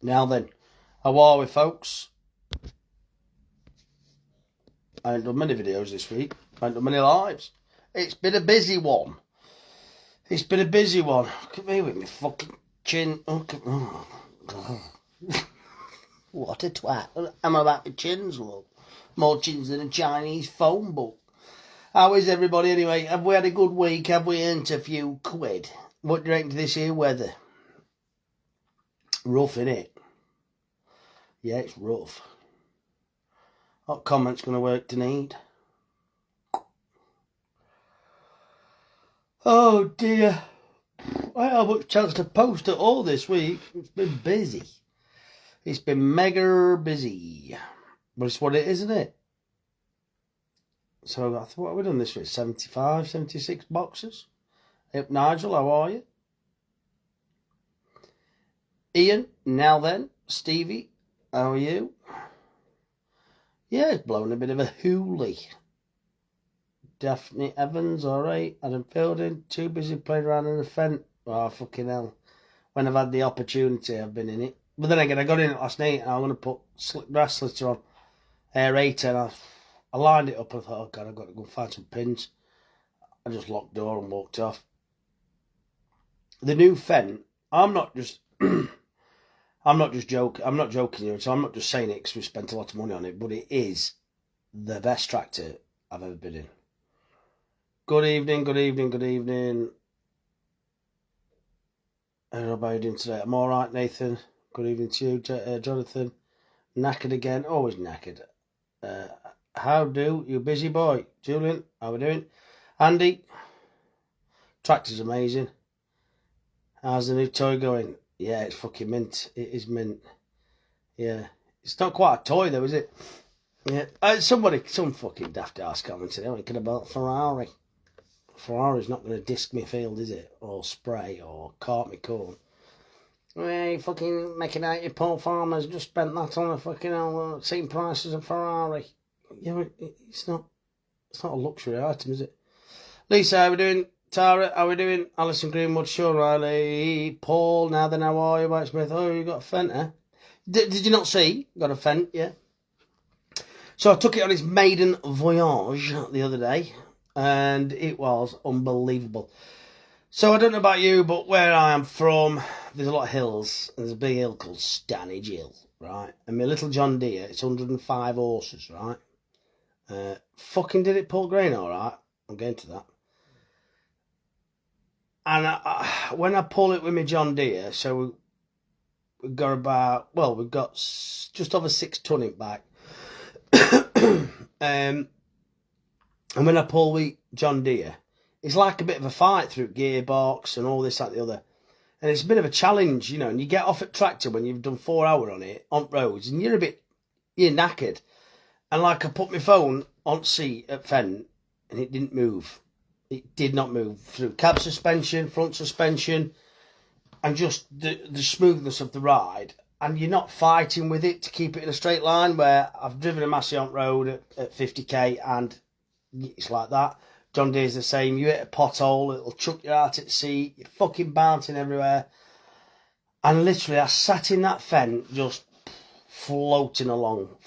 Now then, how are we, folks? I ain't done many videos this week. I ain't done many lives. It's been a busy one. Look at me with my fucking chin. What a twat. I'm about my chins, look. More chins than a Chinese phone book. How is everybody anyway? Have we had a good week? Have we earned a few quid? What do you reckon to this here weather? Rough, innit? Yeah, it's rough. What comment's going to work tonight? Oh dear. I haven't had much chance to post at all this week. It's been busy. It's been mega busy. But it's what it is, isn't it? So I thought, what have we done this week? 75, 76 boxes. Hey, Nigel, how are you? Ian, now then. Stevie, how are you? Yeah, it's blowing a bit of a hoolie. Daphne Evans, alright. Adam Fielding, too busy playing around in the fence. Oh, fucking hell. When I've had the opportunity, I've been in it. But then again, I got in it last night and I'm going to put grass litter on. Aerator, and I lined it up and I thought, oh God, I've got to go find some pins. I just locked the door and walked off. The new Fendt, I'm not just joking. I'm not joking here, so I'm not just saying it because we spent a lot of money on it, but it is the best tractor I've ever been in. Good evening. How are you doing today? I'm all right, Nathan. Good evening to you, Jonathan. Knackered again, always knackered. How do you, busy boy? Julian, how are we doing? Andy, tractor's amazing. How's the new toy going? Yeah, it's fucking mint. It is mint. Yeah, it's not quite a toy though, is it? Yeah, some fucking daft ass commented thinking about Ferrari. Ferrari's not going to disc me field, is it? Or spray, or cart me corn. Well, you fucking making out your poor farmers just spent that on a fucking same price as a Ferrari. Yeah, it's not a luxury item, is it? Lisa, how we doing? Tara, how we doing? Alison Greenwood, Sean Riley, Paul, now then, how are you? Mike Smith, oh, you got a Fendt, eh? Did you not see? Got a Fendt, yeah. So I took it on its maiden voyage the other day, and it was unbelievable. So I don't know about you, but where I am from, there's a lot of hills. There's a big hill called Stanage Hill, right? And my little John Deere, it's 105 horses, right? Fucking did it pull grain all right? I'm getting to that. And when I pull it with my John Deere, so we've got just over 6 ton in back. And when I pull with John Deere, it's like a bit of a fight through gearbox and all this, that, and the other. And it's a bit of a challenge, you know, and you get off at tractor when you've done 4 hours on it, on roads, and you're knackered. And like I put my phone on seat at Fendt, and it didn't move. It did not move through cab suspension, front suspension, and just the smoothness of the ride. And you're not fighting with it to keep it in a straight line, where I've driven a Massillon road at 50k and it's like that. John Deere's the same. You hit a pothole, it'll chuck you out at sea. You're fucking bouncing everywhere. And literally, I sat in that Fendt just floating along.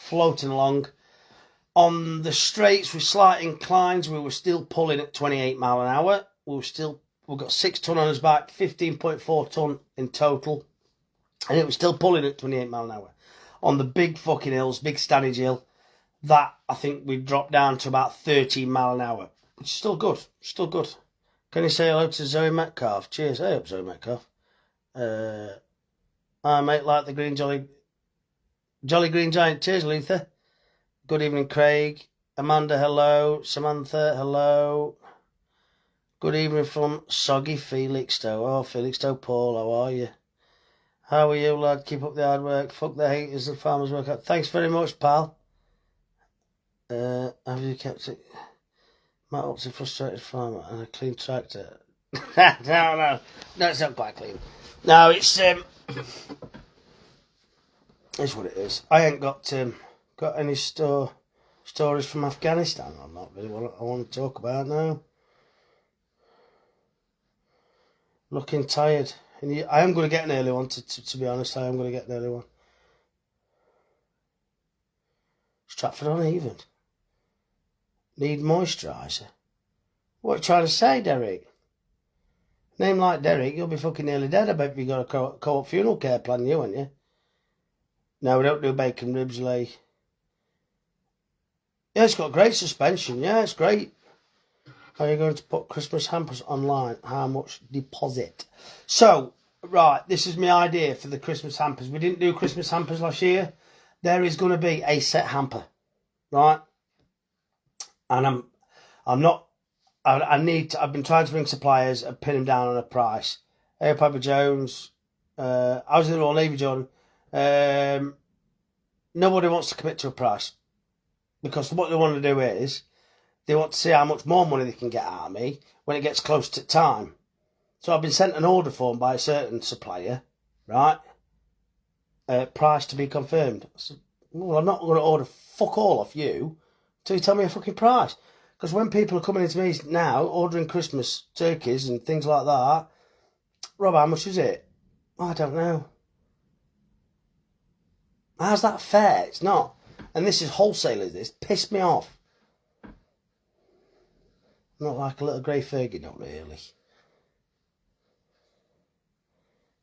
On the straights with slight inclines, we were still pulling at 28 mile an hour. We've got 6 ton on us back, 15.4 ton in total. And it was still pulling at 28 mile an hour. On the big fucking hills, big Stanage Hill, that I think we dropped down to about 13 mile an hour. It's still good. Can you say hello to Zoe Metcalf? Cheers. Hey up, Zoe Metcalf. I mate like the green jolly green giant. Cheers, Letha. Good evening, Craig. Amanda, hello. Samantha, hello. Good evening from Soggy Felixstowe. Oh, Felixstowe Paul, how are you? How are you, lad? Keep up the hard work. Fuck the haters and farmers work out. Thanks very much, pal. Have you kept it? Matt Up's a frustrated farmer and a clean tractor. No, it's not quite clean. No, it's what it is. I ain't got any stories from Afghanistan. I'm not really what I want to talk about now. Looking tired. And I am going to get an early one, to be honest. I am going to get an early one. Stratford uneven. Need moisturiser. What are you trying to say, Derek? Name like Derek, you'll be fucking nearly dead. I bet you got a co-op funeral care plan, you, ain't you? No, we don't do bacon ribs, Lee. Yeah, it's got great suspension. Yeah, it's great. Are you going to put Christmas hampers online? How much deposit? So, right, this is my idea for the Christmas hampers. We didn't do Christmas hampers last year. There is going to be a set hamper, right? And I've been trying to ring suppliers and pin them down on a price. Hey, Papa Jones. I was in the Royal Navy, John. Nobody wants to commit to a price. Because what they want to do is, they want to see how much more money they can get out of me when it gets close to time. So I've been sent an order form by a certain supplier, right? Price to be confirmed. I said, well, I'm not going to order fuck all off you until you tell me a fucking price. Because when people are coming into me now, ordering Christmas turkeys and things like that, Rob, how much is it? Oh, I don't know. How's that fair? It's not. And this is wholesalers, this pissed me off. Not like a little grey Fergie, not really.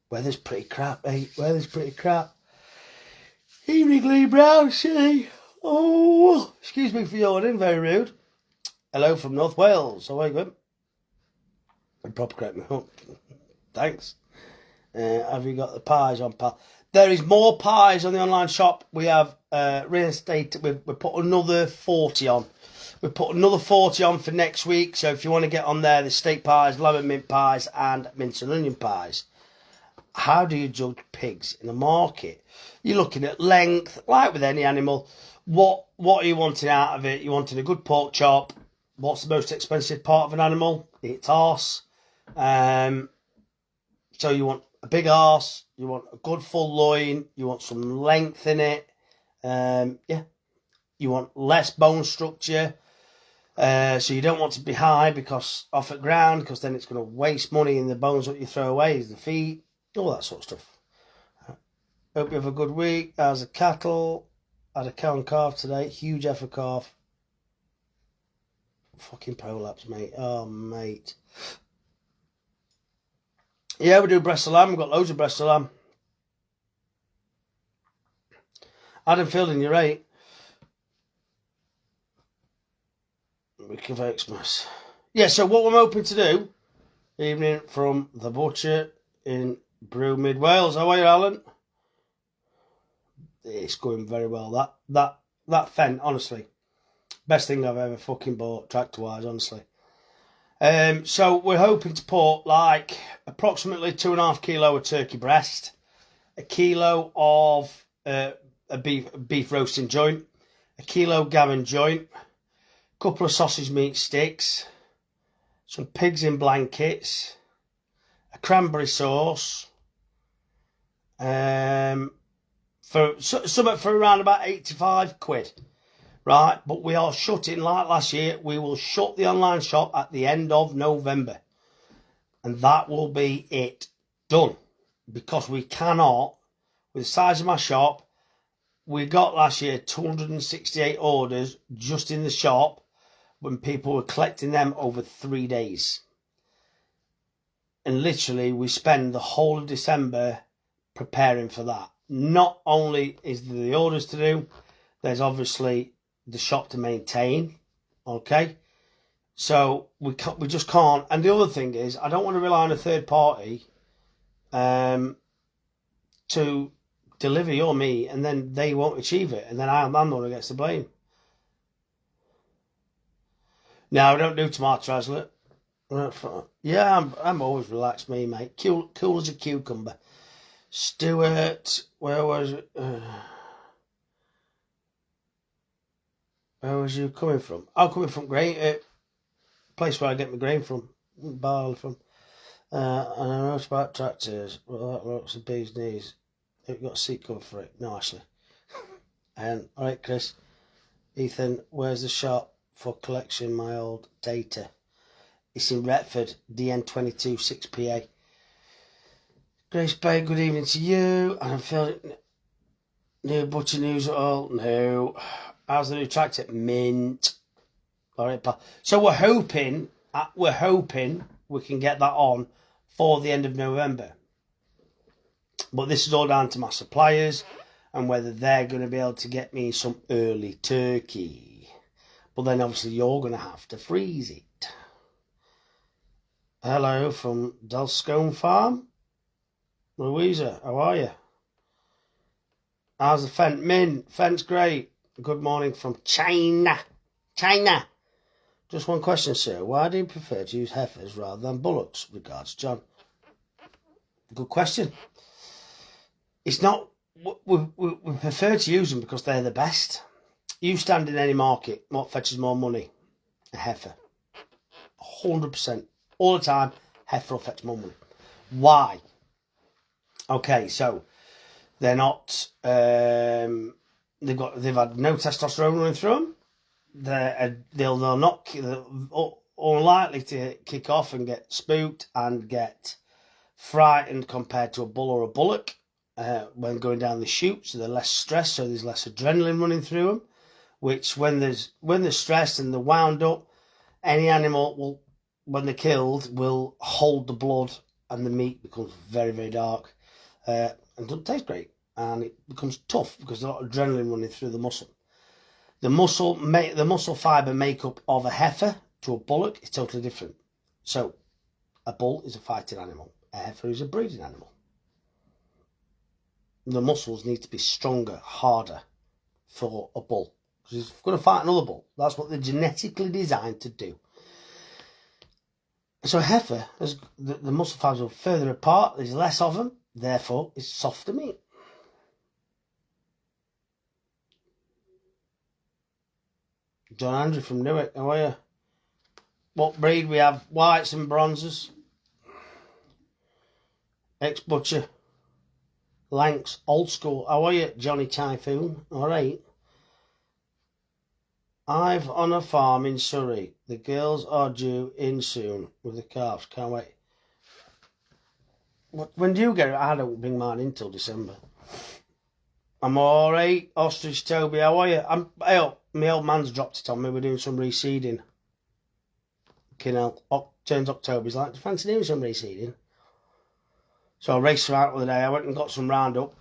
Weather's pretty crap, mate. Weather's pretty crap. Evening, Lee Brown, silly. Oh, excuse me for yawning, very rude. Hello from North Wales. How are you going? Proper crack me up. Thanks. Have you got the pies on, pal? There is more pies on the online shop. We have reinstated. We've put another 40 on. We've put another 40 on for next week. So if you want to get on there, there's steak pies, lemon mint pies, and mince and onion pies. How do you judge pigs in the market? You're looking at length, like with any animal. What are you wanting out of it? You're wanting a good pork chop. What's the most expensive part of an animal? It's arse. So you want a big arse. You want a good full loin. You want some length in it. Yeah. You want less bone structure. So you don't want to be high because off at ground, because then it's going to waste money in the bones that you throw away, is the feet, all that sort of stuff. Hope you have a good week. How's the cattle? Had a cow and calf today. Huge effort calf. Fucking prolapse, mate. Oh, mate. Yeah, we do breast of lamb. We've got loads of breast of lamb. Adam Fielding, you're right. Week of Xmas. Yeah, so what I'm hoping to do, evening from the butcher in Brew Mid Wales. How are you, Alan? It's going very well. That Fendt, honestly, best thing I've ever fucking bought tractor wise, honestly. So we're hoping to put like approximately 2.5 kilo of turkey breast, a kilo of a beef roasting joint, a kilo gammon joint, a couple of sausage meat sticks, some pigs in blankets, a cranberry sauce, for something for around about 85 quid. Right, but we are shutting, like last year, we will shut the online shop at the end of November. And that will be it. Done. Because we cannot, with the size of my shop, we got last year 268 orders just in the shop when people were collecting them over 3 days. And literally, we spend the whole of December preparing for that. Not only is there the orders to do, there's obviously the shop to maintain, okay? So we just can't. And the other thing is, I don't want to rely on a third party to deliver your meat, and then they won't achieve it, and then I'm the one who gets the blame. No, I don't do tomato raslet. Yeah, I'm always relaxed, me, mate. Cool as a cucumber. Stuart, where was it? Where was you coming from? I'm coming from grain, place where I get my grain from, barley from. And I wrote about tractors. Well, that looks the bee's knees. You've got a seat cover for it. No, actually. And all right, Chris. Ethan, where's the shop for collection my old data? It's in Retford, DN22 6PA. Grace Bay, good evening to you. And I'm feeling new butcher news at all? No. How's the new tractor? Mint. All right, pal. So we're hoping we can get that on for the end of November. But this is all down to my suppliers and whether they're going to be able to get me some early turkey. But then obviously you're going to have to freeze it. Hello from Delscone Farm. Louisa, how are you? How's the Fent? Mint, Fent's great. Good morning from China. China. Just one question, sir. Why do you prefer to use heifers rather than bullocks? Regards, John. Good question. It's not... We prefer to use them because they're the best. You stand in any market, what fetches more money? A heifer. 100%. All the time, heifer will fetch more money. Why? Okay, so they're not... they've had no testosterone running through them. They'll not... They're unlikely to kick off and get spooked and get frightened compared to a bull or a bullock. When going down the chute, so they're less stressed, so there's less adrenaline running through them, which when they're stressed and they're wound up, any animal will, when they're killed, will hold the blood and the meat becomes very, very dark and doesn't taste great, and it becomes tough because there's a lot of adrenaline running through the muscle. The muscle fibre makeup of a heifer to a bullock is totally different. So a bull is a fighting animal, a heifer is a breeding animal. The muscles need to be stronger, harder for a bull. Because he's going to fight another bull. That's what they're genetically designed to do. So a heifer, the muscle fibres are further apart, there's less of them, therefore it's softer meat. John Andrew from Newark, how are you? What breed we have? Whites and bronzes. Ex-butcher. Lanks, old school. How are you, Johnny Typhoon? All right. I've on a farm in Surrey. The girls are due in soon with the calves. Can't wait. When do you get it? I don't bring mine in till December. I'm all right. Ostrich Toby, how are you? My old man's dropped it on me. We're doing some reseeding. Turns October. He's like, do you fancy doing some reseeding? So I raced around the other day. I went and got some Roundup.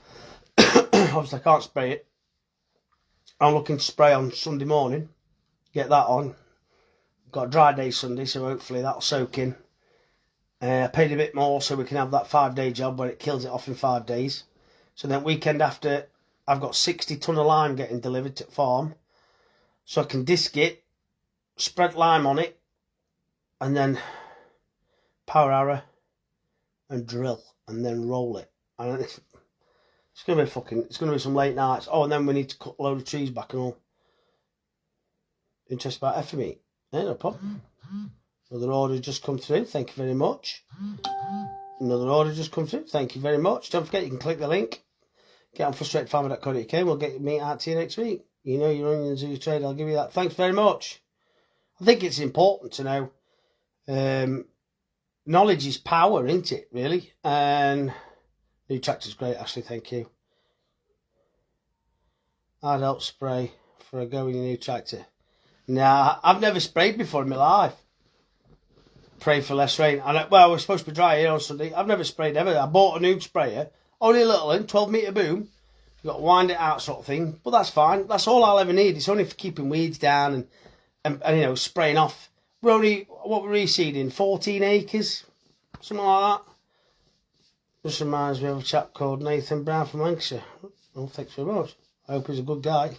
Obviously, I can't spray it. I'm looking to spray on Sunday morning. Get that on. Got a dry day Sunday, so hopefully that'll soak in. I paid a bit more so we can have that 5-day job where it kills it off in 5 days. So then weekend after, I've got 60 tonne of lime getting delivered to the farm. So I can disc it, spread lime on it, and then power arrow and drill. And then roll it. And it's going to be some late nights. Oh, and then we need to cut a load of trees back and all. Interested about heifer meat? Yeah, no problem. Another order just come through. Thank you very much. Another order just come through. Thank you very much. Don't forget you can click the link. Get on frustratedfarmer.co.uk. We'll get your meat out to you next week. You know your onions are your trade. I'll give you that. Thanks very much. I think it's important to know. Knowledge is power, isn't it, really? And new tractor's great, Ashley, thank you. I'd help spray for a go with your new tractor. Nah, I've never sprayed before in my life. Pray for less rain. Well, we're supposed to be dry here on Sunday. I've never sprayed ever. I bought a new sprayer. Only a little one, 12 metre boom. You've got to wind it out sort of thing. But that's fine. That's all I'll ever need. It's only for keeping weeds down and you know, spraying off. What we're reseeding, 14 acres, something like that. Just reminds me of a chap called Nathan Brown from Lancashire. Oh, thanks very much. I hope he's a good guy.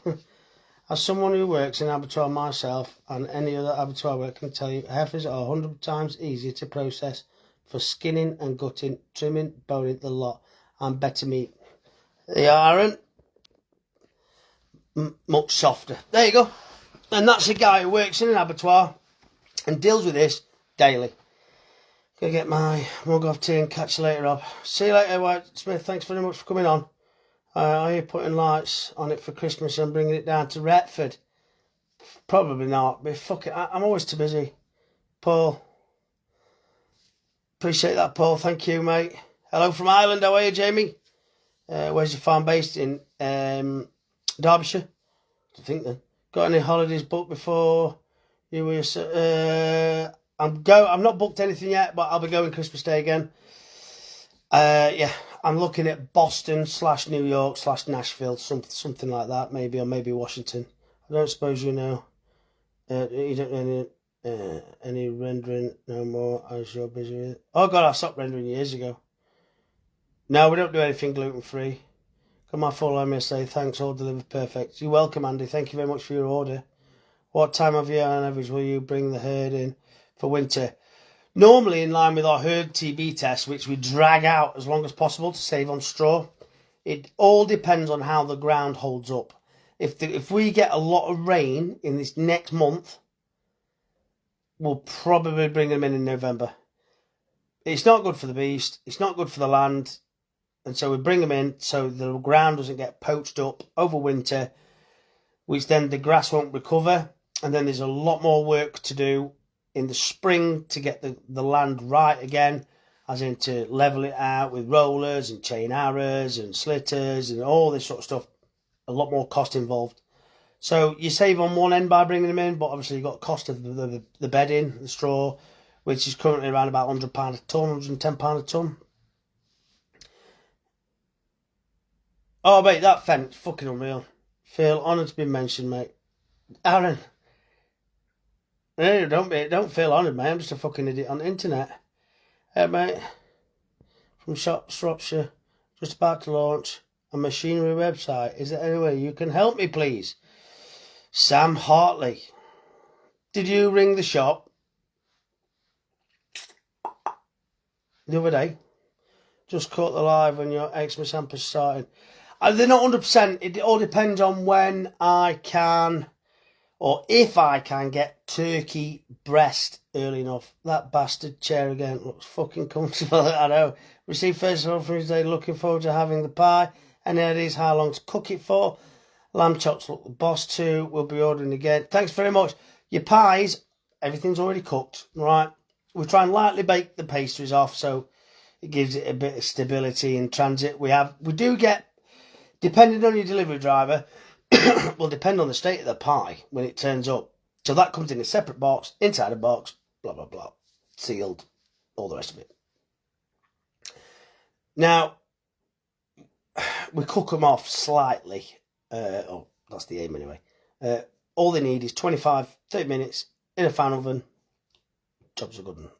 As someone who works in abattoir myself and any other abattoir work can tell you, heifers are 100 times easier to process for skinning and gutting, trimming, boning the lot, and better meat. They aren't much softer. There you go. And that's a guy who works in an abattoir and deals with this daily. Gonna get my mug of tea and catch you later, Rob. See you later, White Smith. Thanks very much for coming on. Are you putting lights on it for Christmas and bringing it down to Retford? Probably not, but fuck it. I'm always too busy. Paul. Appreciate that, Paul. Thank you, mate. Hello from Ireland. How are you, Jamie? Where's your farm based? In Derbyshire? I think then. Got any holidays booked before you were? I'm not booked anything yet, but I'll be going Christmas Day again. Yeah, I'm looking at Boston / New York / Nashville, something like that, maybe, or maybe Washington. I don't suppose you know. You don't know any rendering no more as you're busy with it. Oh God, I stopped rendering years ago. No, we don't do anything gluten free. Come on, follow me and say thanks, all delivered perfect. You're welcome, Andy. Thank you very much for your order. What time of year on average will you bring the herd in for winter? Normally in line with our herd TB test, which we drag out as long as possible to save on straw. It all depends on how the ground holds up. If we get a lot of rain in this next month, we'll probably bring them in November. It's not good for the beast. It's not good for the land. And so we bring them in so the ground doesn't get poached up over winter, which then the grass won't recover. And then there's a lot more work to do in the spring to get the land right again, as in to level it out with rollers and chain arrows and slitters and all this sort of stuff. A lot more cost involved. So you save on one end by bringing them in, but obviously you've got cost of the bedding, the straw, which is currently around about £100 a tonne, £110 a tonne. Oh, mate, that fence, fucking unreal. Feel honoured to be mentioned, mate. Aaron. No, don't feel honoured, mate. I'm just a fucking idiot on the internet. Hey, mate. From Shropshire, just about to launch a machinery website. Is there any way you can help me, please? Sam Hartley. Did you ring the shop the other day? Just caught the live when your Xmas hamper started. They're not 100%. It all depends on when I can, or if I can, get turkey breast early enough. That bastard chair again looks fucking comfortable. I know. Received first of all for his day. Looking forward to having the pie. And there it is. How long to cook it for? Lamb chops look the boss too. We'll be ordering again. Thanks very much. Your pies, everything's already cooked, right? We try and lightly bake the pastries off so it gives it a bit of stability in transit. We do get, depending on your delivery driver, will depend on the state of the pie when it turns up. So that comes in a separate box, inside a box, blah, blah, blah, sealed, all the rest of it. Now, we cook them off slightly. That's the aim anyway. All they need is 25, 30 minutes in a fan oven. Job's a good one.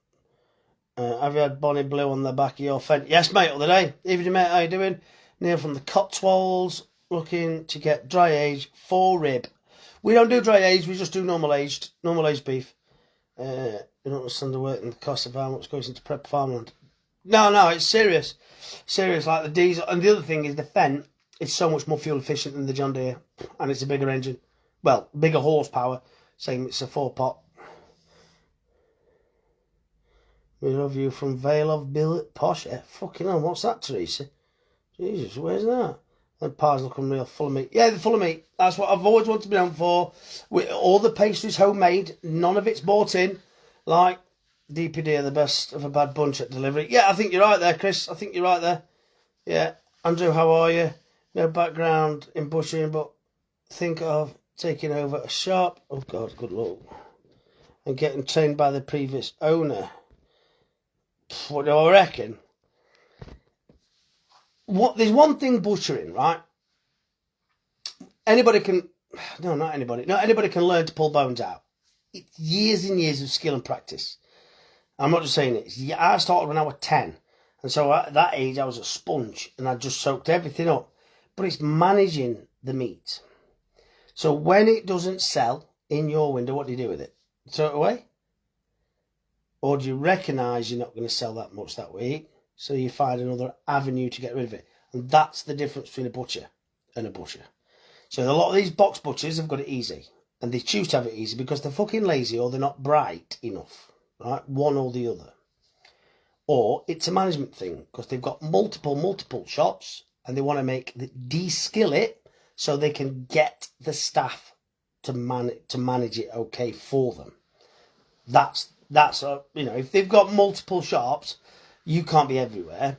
Have you had Bonnie Blue on the back of your fence? Yes, mate, other day. Evening, mate, how you doing? Neil from the Cotswolds, looking to get dry aged 4 rib. We don't do dry aged, we just do normal aged beef. You don't understand the work and the cost of how much goes into prep farmland. No, it's serious. Serious, like the diesel. And the other thing is the Fendt is so much more fuel efficient than the John Deere. And it's a bigger engine. Well, bigger horsepower. Same, it's a 4-pot. We love you from Vale of Billet Posh. Fucking hell, what's that, Teresa? Jesus, where's that? And pies looking real full of meat. Yeah, they're full of meat. That's what I've always wanted to be known for. All the pastries homemade. None of it's bought in. Like, DPD are the best of a bad bunch at delivery. Yeah, I think you're right there, Chris. I think you're right there. Yeah. Andrew, how are you? No background in butchering, but think of taking over a shop. Oh, God, good luck. And getting trained by the previous owner. What do I reckon? There's one thing butchering, right? Anybody can learn to pull bones out. It's years and years of skill and practice. I'm not just saying it. I started when I was 10. And so at that age, I was a sponge and I just soaked everything up. But it's managing the meat. So when it doesn't sell in your window, what do you do with it? Throw it away? Or do you recognise you're not going to sell that much that week? So you find another avenue to get rid of it. And that's the difference between a butcher and a butcher. So a lot of these box butchers have got it easy. And they choose to have it easy because they're fucking lazy or they're not bright enough. Right? One or the other. Or it's a management thing because they've got multiple shops and they want to de-skill it so they can get the staff to manage it okay for them. That's if they've got multiple shops, you can't be everywhere.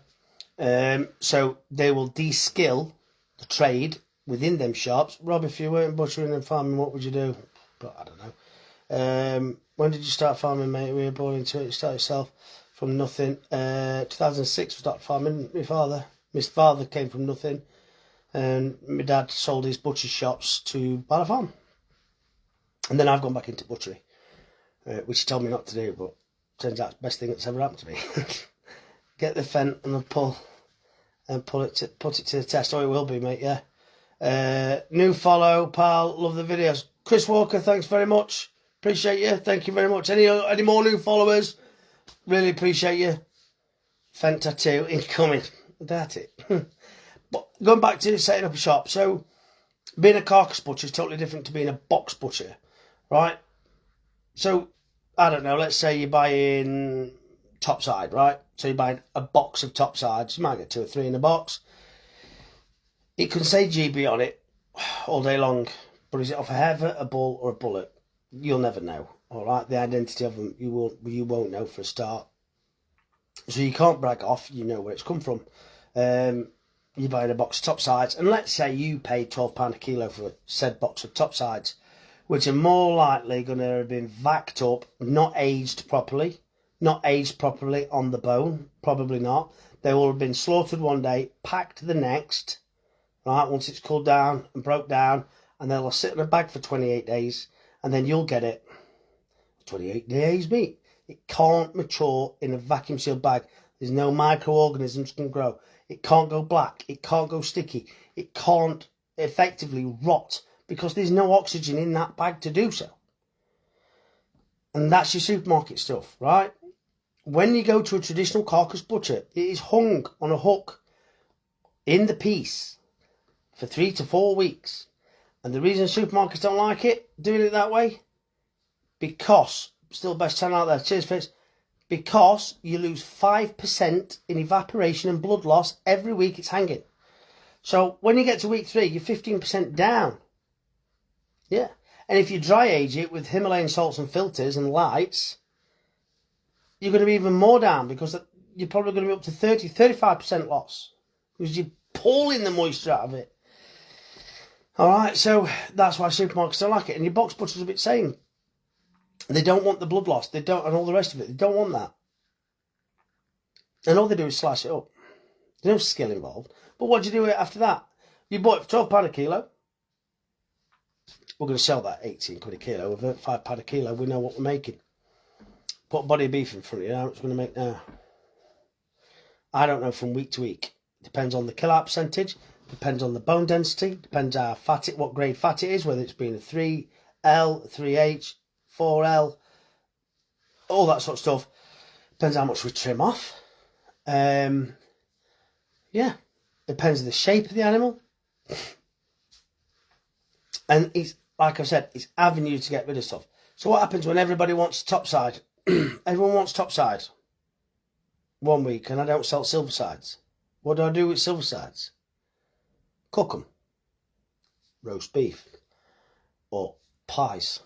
So they will de-skill the trade within them shops. Rob, if you weren't butchering and farming, what would you do? But I don't know. When did you start farming, mate? Were you born into it? You started yourself from nothing. 2006 I started farming. My father came from nothing, and my dad sold his butcher shops to buy a farm. And then I've gone back into butchery, which he told me not to do, but turns out it's the best thing that's ever happened to me. Get the fent and the pull, and put it to the test. Oh, it will be, mate. Yeah. New follow, pal. Love the videos. Chris Walker, thanks very much. Appreciate you. Thank you very much. Any more new followers? Really appreciate you. Fent tattoo incoming. That's it. But going back to setting up a shop. So being a carcass butcher is totally different to being a box butcher, right? So I don't know. Let's say you're buying topside, right? So you're buying a box of topsides. You might get 2 or 3 in a box. It can say GB on it all day long, but is it off a heifer, a bull, or a bullet? You'll never know. All right, the identity of them you won't know for a start. So you can't brag off. You know where it's come from. You buy a box of topsides, and let's say you paid £12 a kilo for said box of topsides, which are more likely going to have been vacked up, not aged properly on the bone. Probably not. They will have been slaughtered one day, packed the next. Right, once it's cooled down and broke down, and they'll sit in a bag for 28 days, and then you'll get it. 28 days meat. It can't mature in a vacuum sealed bag. There's no microorganisms can grow. It can't go black. It can't go sticky. It can't effectively rot because there's no oxygen in that bag to do so. And that's your supermarket stuff, right? When you go to a traditional carcass butcher, it is hung on a hook in the piece for 3 to 4 weeks. And the reason supermarkets don't like it, doing it that way, because, still the best channel out there, cheers Fitz, because you lose 5% in evaporation and blood loss every week it's hanging. So when you get to week 3, you're 15% down. Yeah. And if you dry age it with Himalayan salts and filters and lights, you're going to be even more down because you're probably going to be up to 35% loss because you're pulling the moisture out of it. All right, so that's why supermarkets don't like it. And your box butchers are a bit same. They don't want the blood loss. They don't, and all the rest of it. They don't want that. And all they do is slice it up. There's no skill involved. But what do you do after that? You bought it for £12 a kilo. We're going to sell that 18 quid a kilo. With £5 a kilo, we know what we're making. Put a body of beef in front of you. How much we're going to make now? I don't know from week to week. Depends on the kill out percentage. Depends on the bone density. Depends how fat it, what grade fat it is. Whether it's been a 3L, 3H, 4L, all that sort of stuff. Depends how much we trim off. Yeah. Depends on the shape of the animal. And it's, like I said, it's avenue to get rid of stuff. So what happens when everybody wants topside? Everyone wants topside 1 week, and I don't sell silver sides. What do I do with silver sides? Cook them. Roast beef. Or pies.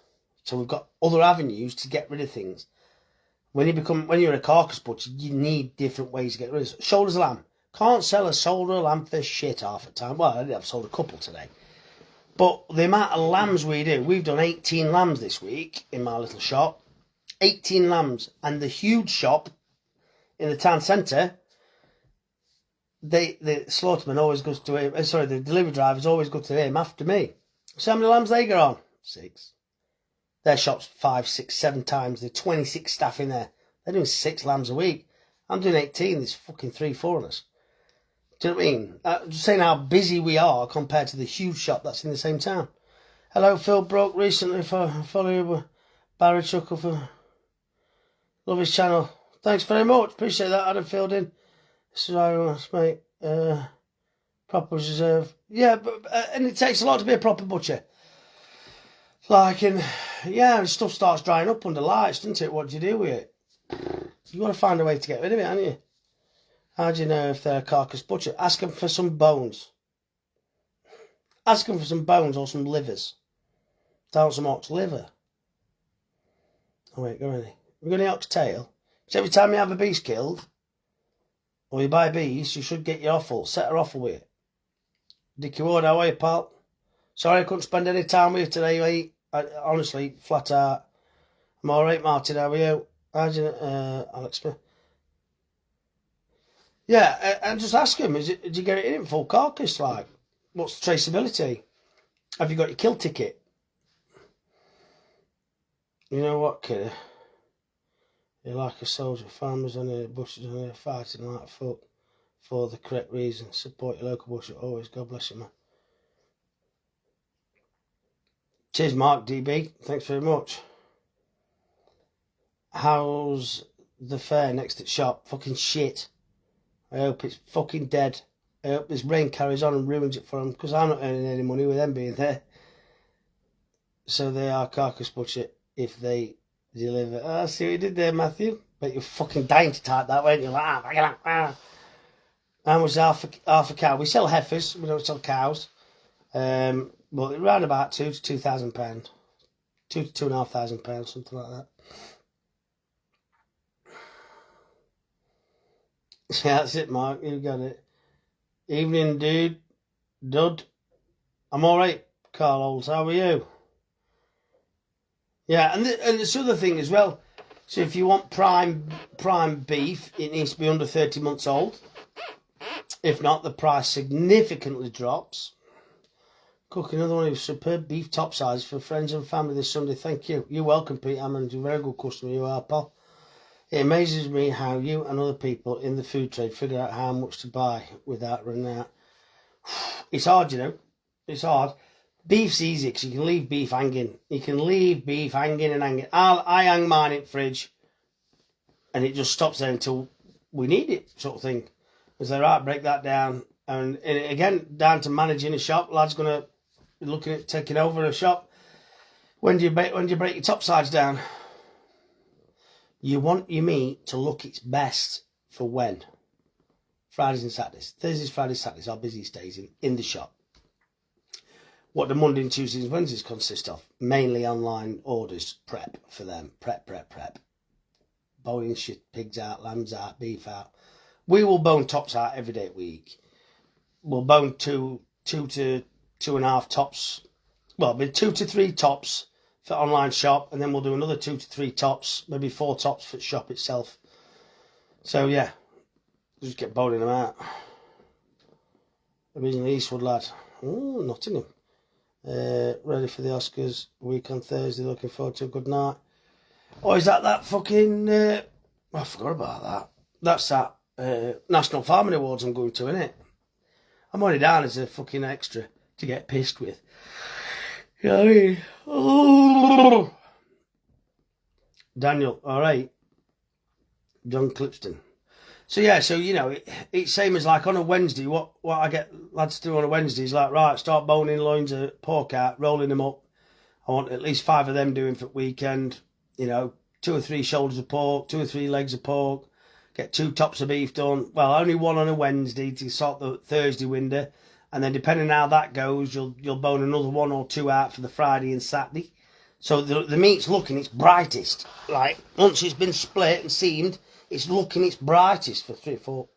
So we've got other avenues to get rid of things. When you're a carcass butcher, you need different ways to get rid of it. Shoulders of lamb. Can't sell a shoulder of lamb for shit half the time. Well, I did have sold a couple today. But the amount of lambs we do, we've done 18 lambs this week in my little shop. 18 lambs. And the huge shop in the town centre, the slaughterman always goes to him. Sorry, the delivery drivers always go to him after me. So how many lambs they get on? 6. Their shop's 5, 6, 7 times. There's 26 staff in there. They're doing 6 lambs a week. I'm doing 18. There's fucking 3, 4 of us. Do you know what I mean? I'm just saying how busy we are compared to the huge shop that's in the same town. Hello, Phil Broke. Recently follow you, Barry Chuckle for love his channel. Thanks very much. Appreciate that, Adam Fielding. This is how I want to make proper reserve. Yeah, but and it takes a lot to be a proper butcher. Like stuff starts drying up under lights, doesn't it? What do you do with it? You got to find a way to get rid of it, haven't you? How do you know if they're a carcass butcher? Ask them for some bones. Ask them for some bones or some livers. Down some ox liver. Oh wait, go in. We're going to ox tail. So every time you have a beast killed, or you buy bees, you should get your offal. Set her offal with it. Dickie Ward, how are you, pal? Sorry I couldn't spend any time with you today, mate. Honestly, flat out. I'm alright, Martin, how are you? Alex Smith. Yeah, and just ask him, did you get it in full carcass? Like, what's the traceability? Have you got your kill ticket? You know what, kid? You're like a soldier. Farmers on the bushes on there fighting like fuck for the correct reason. Support your local bush always. God bless you, man. Cheers, Mark DB. Thanks very much. How's the fair next to the shop? Fucking shit. I hope it's fucking dead. I hope this rain carries on and ruins it for them, because I'm not earning any money with them being there. So they are carcass butcher if they deliver. Oh, see what you did there, Matthew? Bet you're fucking dying to type that, weren't you? Like, How much half a cow? We sell heifers, we don't sell cows. But around about £2,000 to £2,000. £2,000 to £2,500, something like that. Yeah, that's it, Mark. You got it. Evening, dude. Dud. I'm alright, Carl Olds. How are you? Yeah, and this other thing as well. So if you want prime beef, it needs to be under 30 months old. If not, the price significantly drops. Cook another one of superb beef top size for friends and family this Sunday. Thank you. You're welcome, Pete Hammond. You're a very good customer, you are, pal. It amazes me how you and other people in the food trade figure out how much to buy without running out. It's hard, you know. It's hard. Beef's easy because you can leave beef hanging. You can leave beef hanging and hanging. I hang mine in the fridge and it just stops there until we need it, sort of thing. It's like, right, break that down. And again, down to managing a shop. Lad's going to be looking at taking over a shop. When do you break your top sides down? You want your meat to look its best for when? Fridays and Saturdays. Thursdays, Fridays, Saturdays are busiest days in the shop. What do Monday and Tuesdays and Wednesdays consist of? Mainly online orders, prep for them. Prep. Boning shit, pigs out, lambs out, beef out. We will bone tops out every day of the week. We'll bone two to 2.5 tops. Well, 2 to 3 tops for online shop, and then we'll do another 2 to 3 tops, maybe 4 tops for the shop itself. So yeah, just get boning them out. Originally Eastwood lad. Oh, Nottingham. Ready for the Oscars week on Thursday. Looking forward to a good night. Oh, is that fucking? I forgot about that. That's that National Farming Awards I'm going to, isn't it? I'm only down as a fucking extra to get pissed with. You know what I mean? Oh. Daniel, all right. John Clipston. So yeah, so you know, it's same as like on a Wednesday. What I get lads to do on a Wednesday is like, right, start boning loins of pork out, rolling them up. I want at least 5 of them doing for the weekend. You know, 2 or 3 shoulders of pork, 2 or 3 legs of pork. Get 2 tops of beef done. Well, only 1 on a Wednesday to sort the Thursday window, and then depending on how that goes, you'll bone another 1 or 2 out for the Friday and Saturday. So the meat's looking its brightest. Like once it's been split and seamed, it's looking its brightest for 2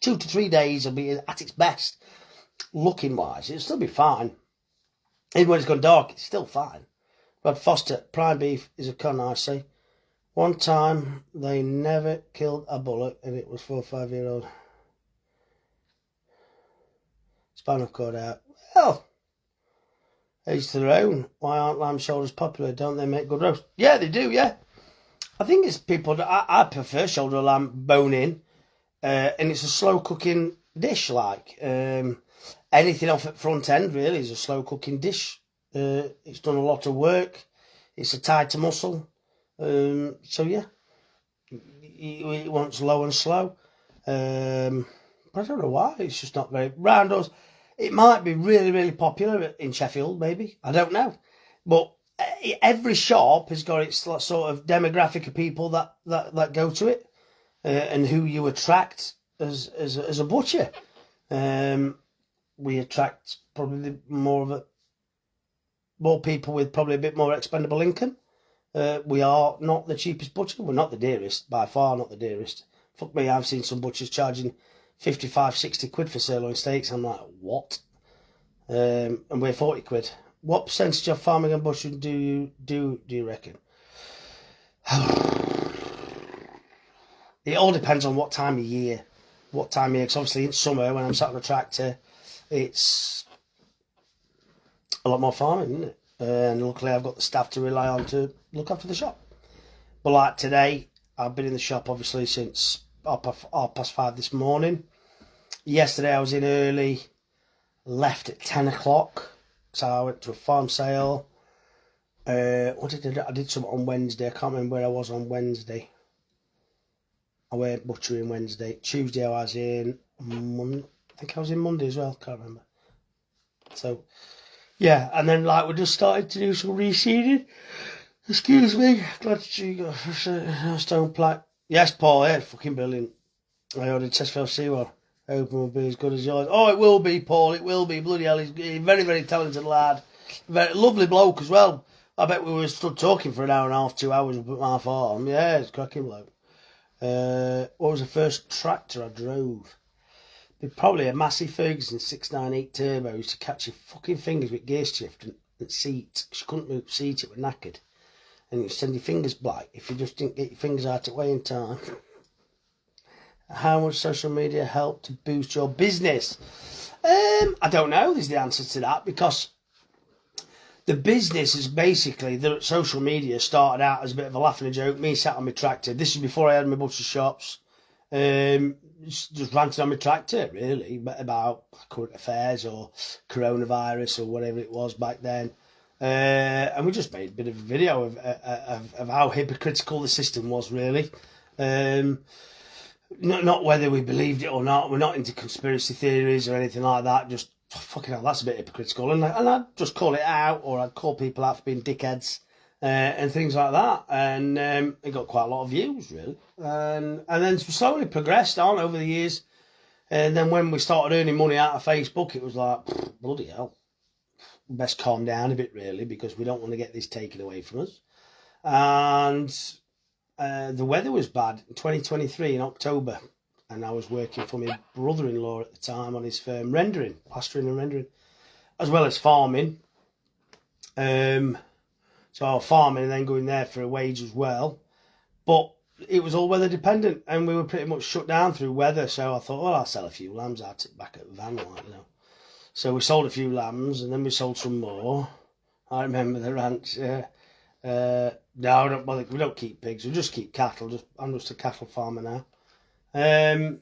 to 3 days. It'll be at its best, looking wise. It'll still be fine. Even when it's gone dark, it's still fine. Rod Foster, prime beef is a con, I say. One time they never killed a bullock, and it was 4 or 5 year old. Spinal cord out. Well, each to their own. Why aren't lamb shoulders popular? Don't they make good roast? Yeah, they do. Yeah. I think it's people that I prefer shoulder of lamb bone in, and it's a slow cooking dish. Like anything off at front end really is a slow cooking dish. It's done a lot of work. It's a tie to muscle. So yeah, it wants low and slow. But I don't know why. It's just not very round us. It might be really, really popular in Sheffield, maybe. I don't know, but every shop has got its sort of demographic of people that go to it, and who you attract as a butcher. We attract probably more people with probably a bit more expendable income. We are not the cheapest butcher. We're not the dearest, by far not the dearest. Fuck me, I've seen some butchers charging 55, 60 quid for sirloin steaks. I'm like, what? And we're 40 quid. What percentage of farming and butchering do you reckon? It all depends on what time of year. Because obviously in summer, when I'm sat on a tractor, it's a lot more farming, isn't it? And luckily I've got the staff to rely on to look after the shop. But like today, I've been in the shop obviously since 5:30 this morning. Yesterday I was in early, left at 10 o'clock. So I went to a farm sale. What did I do? I did something on Wednesday. I can't remember where I was on Wednesday. I went butchering Wednesday. Tuesday I was in Monday. I think I was in Monday as well. Can't remember. So, yeah. And then like we just started to do some reseeding. Excuse me. Glad you got a stone plaque. Yes, Paul. Yeah, fucking brilliant. I ordered Chesterfield C1. I hope it will be as good as yours. Oh, it will be, Paul. It will be. Bloody hell. He's a very, very talented lad. Very lovely bloke as well. I bet we were stood talking for an hour and a half, 2 hours up at my farm. Yeah, it's a cracking bloke. What was the first tractor I drove? Probably a massive Ferguson 698 turbo. Used to catch your fucking fingers with gear shift and seat. She couldn't move seat, it was knackered. And you send your fingers black if you just didn't get your fingers out of the way in time. How much social media helped to boost your business? I don't know is the answer to that, because the business is basically, the social media started out as a bit of a laugh and a joke. Me sat on my tractor. This is before I had my butcher shops. Just ranting on my tractor, really, about current affairs or coronavirus or whatever it was back then. And we just made a bit of a video of how hypocritical the system was, really. Not whether we believed it or not. We're not into conspiracy theories or anything like that. Just fucking hell, that's a bit hypocritical. And I'd just call it out, or I'd call people out for being dickheads and things like that. And it got quite a lot of views, really. And then slowly progressed on over the years. And then when we started earning money out of Facebook, it was like, bloody hell. Best calm down a bit, really, because we don't want to get this taken away from us. And the weather was bad in 2023 in October, and I was working for my brother-in-law at the time on his firm, plastering and rendering, as well as farming. So I was farming and then going there for a wage as well. But it was all weather dependent, and we were pretty much shut down through weather. So I thought, well, I'll sell a few lambs out back at the van, like, you know. So we sold a few lambs, and then we sold some more. I remember the ranch. No, we don't keep pigs. We just keep cattle. I'm just a cattle farmer now. And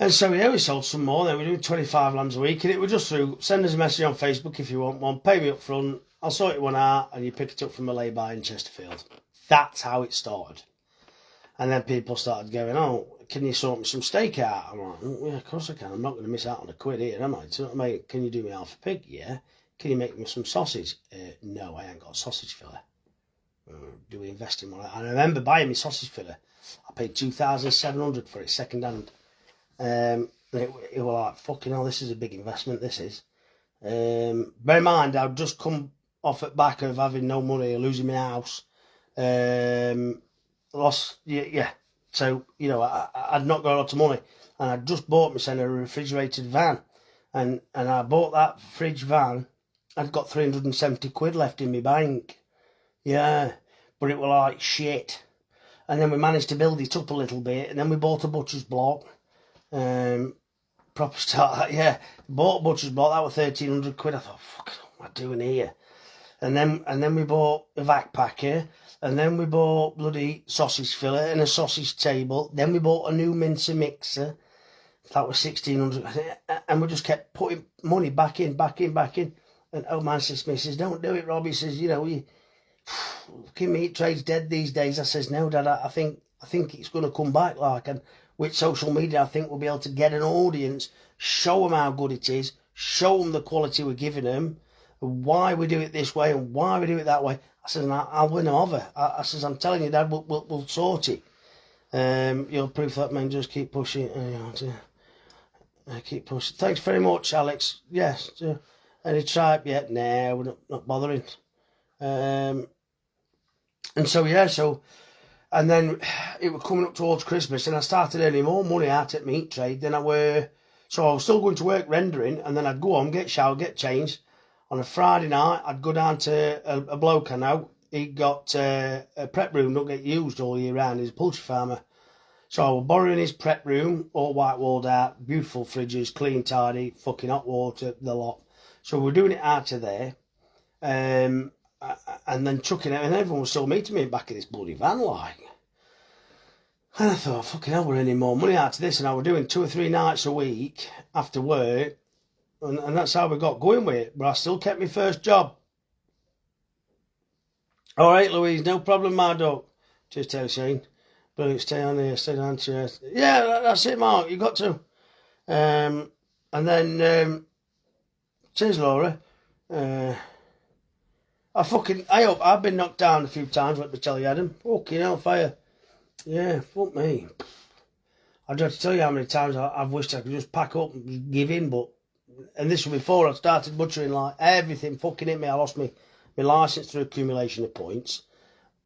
so yeah, we sold some more. Then we do 25 lambs a week, and it was just through. Send us a message on Facebook if you want one. Pay me up front. I'll sort it one out, and you pick it up from a lay-by in Chesterfield. That's how it started. And then people started going, oh, can you sort me some steak out? I'm like, oh, yeah, of course I can. I'm not going to miss out on a quid here, am I? So, mate, can you do me half a pig? Yeah. Can you make me some sausage? No, I ain't got a sausage filler. Do we invest in one? I remember buying my sausage filler. I paid $2,700 for it, second hand. It was like, fucking hell, this is a big investment, this is. Bear in mind, I'd just come off at back of having no money, losing my house. Lost, yeah. So, you know, I'd not got a lot of money, and I just bought myself a refrigerated van, and I bought that fridge van. I'd got 370 quid left in my bank, yeah, but it was like shit. And then we managed to build it up a little bit, and then we bought a butcher's block, proper start, yeah. Bought a butcher's block, that was 1,300 quid. I thought, fuck, what am I doing here? And then we bought a vac packer. And then we bought bloody sausage filler and a sausage table. Then we bought a new mincer mixer. That was 1,600. And we just kept putting money back in. And old man says to me, he says, don't do it, Rob. He says, you know, meat trade's dead these days. I says, no, Dad, I think it's going to come back. Like, and with social media, I think we'll be able to get an audience, show them how good it is, show them the quality we're giving them, why we do it this way and why we do it that way. I said, I'll win them over. I says, I'm telling you, Dad, we'll sort it. You'll prove that, man. Just keep pushing. Keep pushing. Thanks very much, Alex. Yes. Any tribe yet? Nah, we're not bothering. And so, yeah, And then it was coming up towards Christmas, and I started earning more money out at meat trade than I were. So I was still going to work rendering, and then I'd go home, get showered, get changed. On a Friday night, I'd go down to a bloke I know. He got a prep room, don't get used all year round. He's a poultry farmer. So I was borrowing his prep room, all white walled out, beautiful fridges, clean, tidy, fucking hot water, the lot. So we're doing it out of there. And then chucking it, and everyone was still meeting me in the back of this bloody van, like. And I thought, fucking hell, we're earning more money out of this, and I was doing 2 or 3 nights a week after work, and that's how we got going with it. But I still kept my first job. All right, Louise, no problem, my dog. Cheers, Taylor Shane. Brilliant, stay on here, stay down to you. Yeah, that's it, Mark, you got to. And then, cheers, Laura. I hope I've been knocked down a few times, let me tell you, Adam. Fucking hellfire. Yeah, fuck me. I'd have to tell you how many times I've wished I could just pack up and give in, and this was before I started butchering, like, everything fucking hit me. I lost my licence through accumulation of points.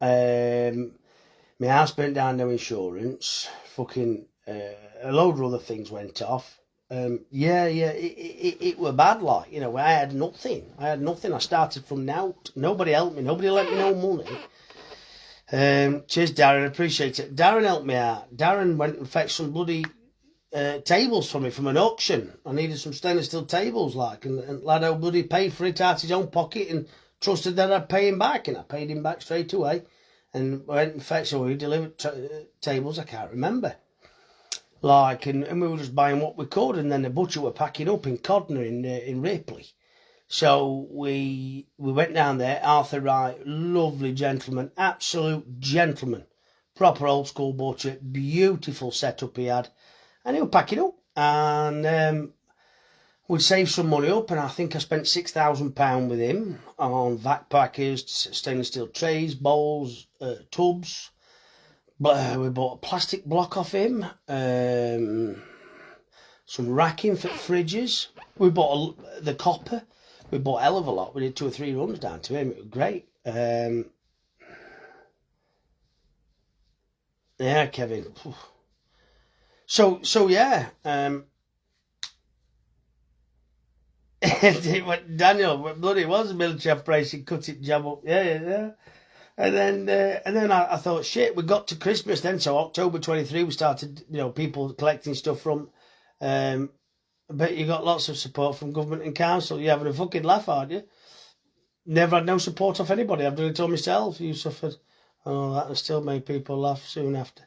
My house burnt down, no insurance. Fucking a load of other things went off. It were bad, like, you know, I had nothing. I started from now. Nobody helped me. Nobody lent me no money. Cheers, Darren. Appreciate it. Darren helped me out. Darren went and fetched some bloody tables for me from an auction. I needed some stainless steel tables, like, and Lado bloody paid for it out of his own pocket and trusted that I'd pay him back, and I paid him back straight away. And went and fetched, or he delivered tables, I can't remember. Like, and we were just buying what we could, and then the butcher were packing up in Codner in Ripley. So we went down there. Arthur Wright, lovely gentleman, absolute gentleman, proper old school butcher, beautiful setup he had, and he was packing up, and we'd saved some money up, and I think I spent £6,000 with him on vac packers, stainless steel trays, bowls, tubs. We bought a plastic block off him, some racking for fridges. We bought the copper. We bought a hell of a lot. We did 2 or 3 runs down to him. It was great. Yeah, Kevin. So yeah. Daniel, bloody was a military operation, cut it, jab up. Yeah. And then I thought, shit, we got to Christmas then. So October 23, we started, people collecting stuff from. I bet you got lots of support from government and council. You're having a fucking laugh, aren't you? Never had no support off anybody. I've done it all myself. You suffered. Oh, that has still made people laugh soon after.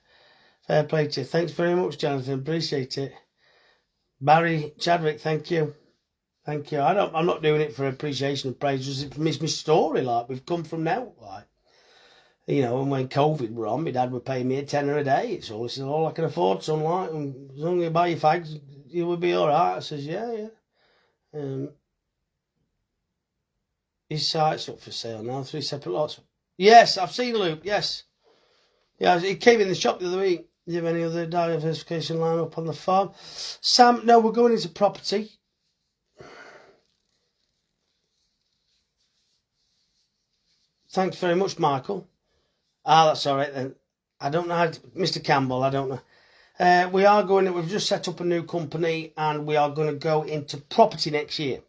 Fair play to you. Thanks very much, Jonathan. Appreciate it. Barry Chadwick, thank you. Thank you. I'm not doing it for appreciation and praise. It's my story, like, we've come from now, like. And when COVID were on, my dad would pay me £10 a day. So this is all I can afford, son, like, and as long as you buy your fags, you will be all right. I says, yeah. His site's up for sale now, 3 separate lots. Yes, I've seen Luke, yes. Yeah, he came in the shop the other week. Do you have any other diversification line up on the farm? Sam, no, we're going into property. Thanks very much, Michael. That's all right then. I don't know Mr. Campbell, I don't know. We've just set up a new company, and we are going to go into property next year.